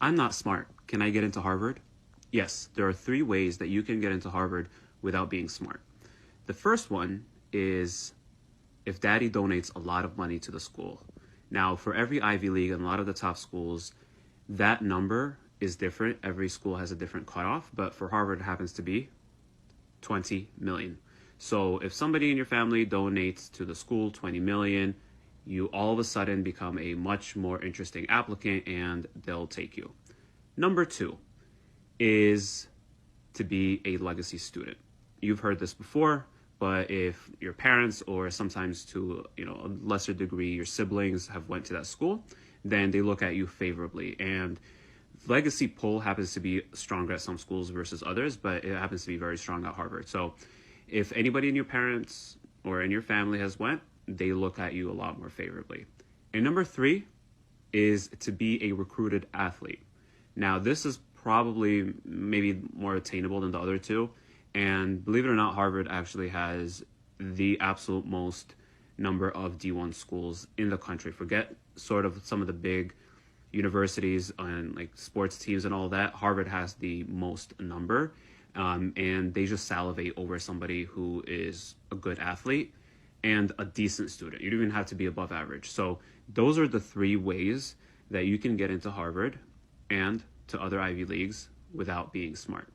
I'm not smart. Can I get into Harvard? Yes, there are three ways that you can get into Harvard without being smart. The first one is if daddy donates a lot of money to the school. Now, for every Ivy League and a lot of the top schools, that number is different. Every school has a different cutoff, but for Harvard, it happens to be 20 million. So if somebody in your family donates to the school 20 million, you all of a sudden become a much more interesting applicant and they'll take you. Number two is to be a legacy student. You've heard this before, but if your parents or sometimes to a lesser degree your siblings have went to that school, then they look at you favorably. And legacy pull happens to be stronger at some schools versus others, but it happens to be very strong at Harvard. So if anybody in your parents or in your family has went, they look at you a lot more favorably. And number three is to be a recruited athlete. Now, this is probably maybe more attainable than the other two. And believe it or not, Harvard actually has the absolute most number of D1 schools in the country. Forget sort of some of the big universities and like sports teams and all that. Harvard has the most number, and they just salivate over somebody who is a good athlete and a decent student. You don't even have to be above average. So those are the three ways that you can get into Harvard and to other Ivy Leagues without being smart.